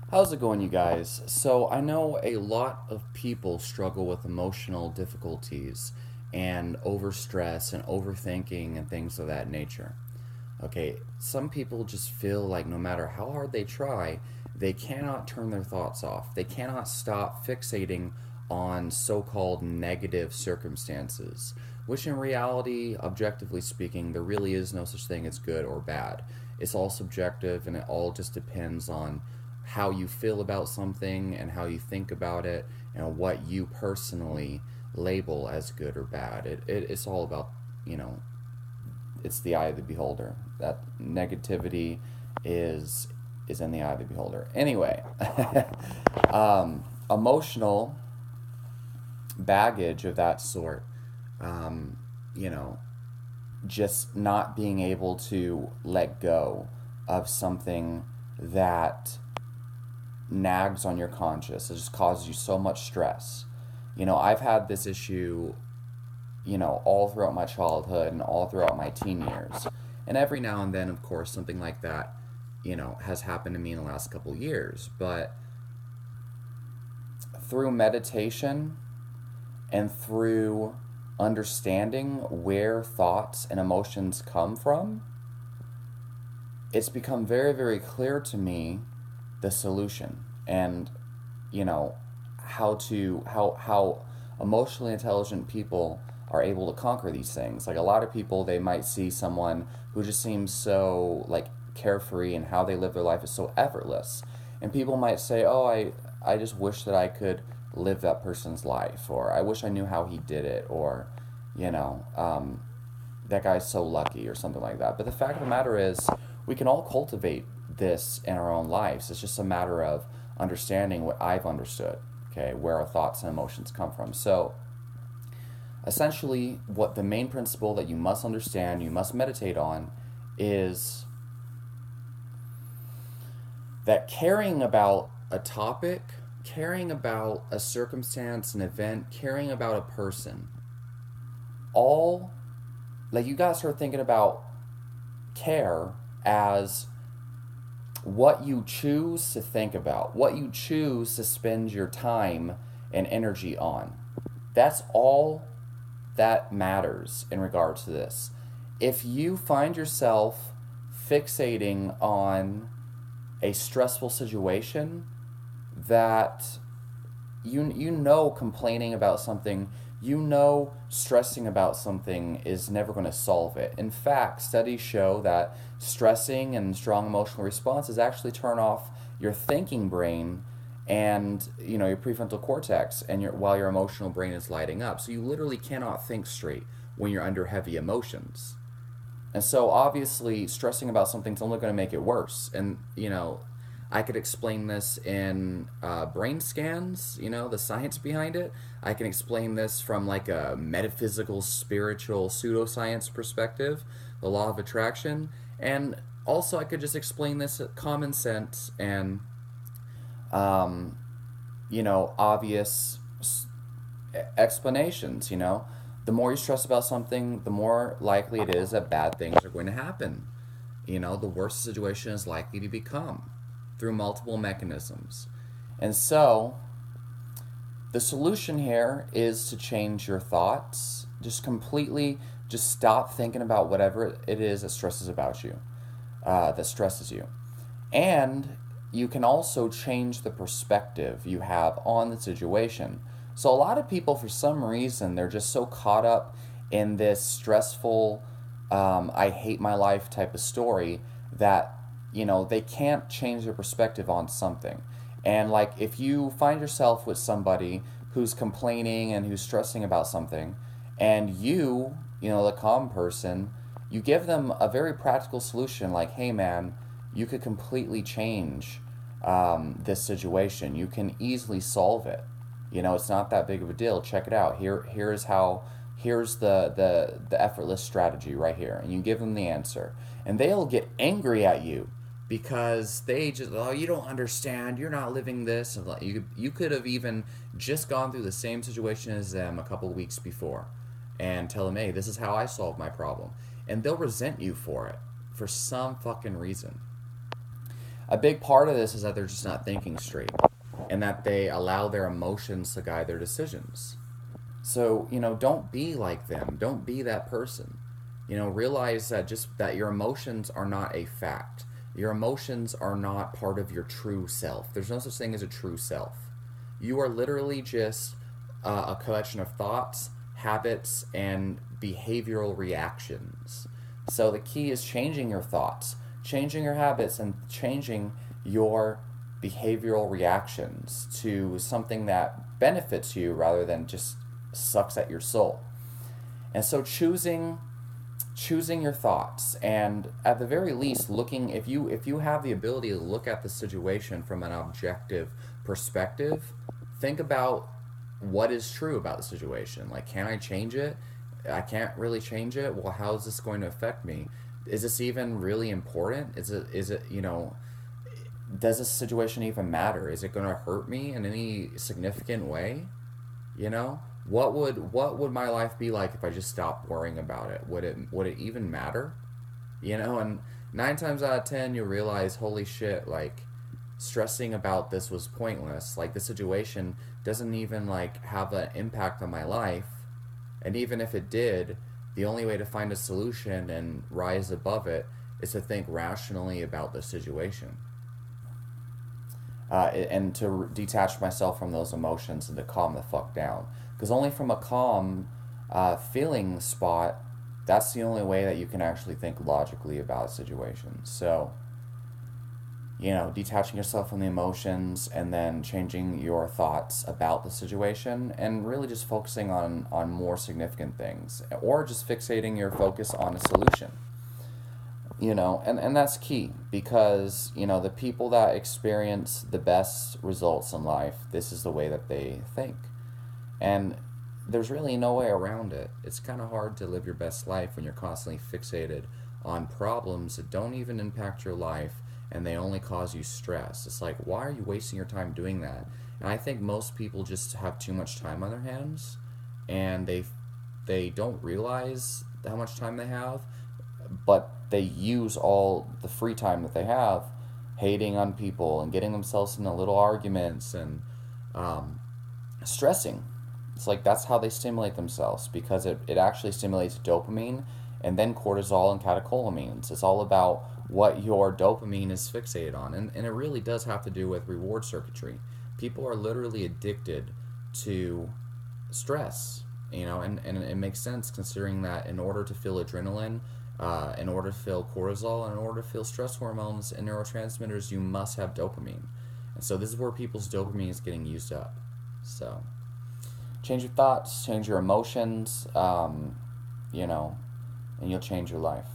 How's it going, you guys? So, I know a lot of people struggle with emotional difficulties and overstress and overthinking and things of that nature. Okay, some people just feel like no matter how hard they try, they cannot turn their thoughts off. They cannot stop fixating on so called negative circumstances, which in reality, objectively speaking, there really is no such thing as good or bad. It's all subjective and it all just depends on how you feel about something and how you think about it and what you personally label as good or bad. It's all about, you know, it's the eye of the beholder. That negativity is is in the eye of the beholder. Anyway, emotional baggage of that sort, um, you know, just not being able to let go of something that nags on your conscience. It just causes you so much stress. I've had this issue, all throughout my childhood and all throughout my teen years. And every now and then, of course, something like that, has happened to me in the last couple of years. But through meditation and through understanding where thoughts and emotions come from, it's become very, very clear to me the solution and, you know, how emotionally intelligent people are able to conquer these things. Like a lot of people, they might see someone who just seems so like carefree and how they live their life is so effortless. And people might say, "Oh, I just wish that I could live that person's life," or "I wish I knew how he did it," or, you know, that guy's so lucky, or something like that. But the fact of the matter is, we can all cultivate this in our own lives. It's just a matter of understanding what I've understood, okay, where our thoughts and emotions come from. So, essentially, what the main principle that you must understand, you must meditate on, is that caring about a topic, caring about a circumstance, an event, caring about a person, all, like, you gotta start thinking about care as what you choose to think about, what you choose to spend your time and energy on. That's all that matters in regards to this. If you find yourself fixating on a stressful situation that complaining about something, stressing about something is never going to solve it. In fact, studies show that stressing and strong emotional responses actually turn off your thinking brain and your prefrontal cortex and while your emotional brain is lighting up. So you literally cannot think straight when you're under heavy emotions. And so obviously stressing about something's only going to make it worse. And I could explain this in brain scans, the science behind it. I can explain this from like a metaphysical, spiritual, pseudoscience perspective, the law of attraction. And also, I could just explain this at common sense and, um, obvious explanations. The more you stress about something, the more likely it is that bad things are going to happen. The worse the situation is likely to become through multiple mechanisms. And so, the solution here is to change your thoughts. Just stop thinking about whatever it is that stresses about you, that stresses you. And you can also change the perspective you have on the situation. So, a lot of people, for some reason, they're just so caught up in this stressful, I hate my life type of story that they can't change their perspective on something. And like if you find yourself with somebody who's complaining and who's stressing about something, and the calm person, you give them a very practical solution like, hey man, you could completely change this situation. You can easily solve it. It's not that big of a deal. Check it out. Here's the effortless strategy right here. And you give them the answer. And they'll get angry at you because they just, oh, you don't understand, you're not living this. You could have even just gone through the same situation as them a couple of weeks before and tell them, hey, this is how I solved my problem. And they'll resent you for it for some fucking reason. A big part of this is that they're just not thinking straight, and that they allow their emotions to guide their decisions. So, don't be like them. Don't be that person. Realize that just that your emotions are not a fact. Your emotions are not part of your true self. There's no such thing as a true self. You are literally just a collection of thoughts, habits, and behavioral reactions. So the key is changing your thoughts, changing your habits, and changing your behavioral reactions to something that benefits you rather than just sucks at your soul. And so choosing your thoughts, and at the very least looking, if you have the ability to look at the situation from an objective perspective, think about what is true about the situation. Like, can I change it? I can't really change it. Well, how is this going to affect me? Is this even really important? Is it does this situation even matter? Is it going to hurt me in any significant way? You know, what would my life be like if I just stopped worrying about it? Would it even matter? And 9 times out of 10 you realize, holy shit, like, stressing about this was pointless. Like, the situation doesn't even like have an impact on my life, and even if it did, the only way to find a solution and rise above it is to think rationally about the situation, and to detach myself from those emotions and to calm the fuck down. Because only from a calm feeling spot, that's the only way that you can actually think logically about a situation. So, detaching yourself from the emotions and then changing your thoughts about the situation and really just focusing on more significant things, or just fixating your focus on a solution. And that's key, because the people that experience the best results in life, this is the way that they think. And there's really no way around it. It's kind of hard to live your best life when you're constantly fixated on problems that don't even impact your life, and they only cause you stress. It's like, why are you wasting your time doing that? And I think most people just have too much time on their hands, and they don't realize how much time they have, but they use all the free time that they have hating on people and getting themselves into little arguments and stressing. It's like that's how they stimulate themselves, because it actually stimulates dopamine and then cortisol and catecholamines. It's all about what your dopamine is fixated on. And it really does have to do with reward circuitry. People are literally addicted to stress, and it makes sense, considering that in order to feel adrenaline, in order to feel cortisol, and in order to feel stress hormones and neurotransmitters, you must have dopamine. And so this is where people's dopamine is getting used up. So change your thoughts, change your emotions, and you'll change your life.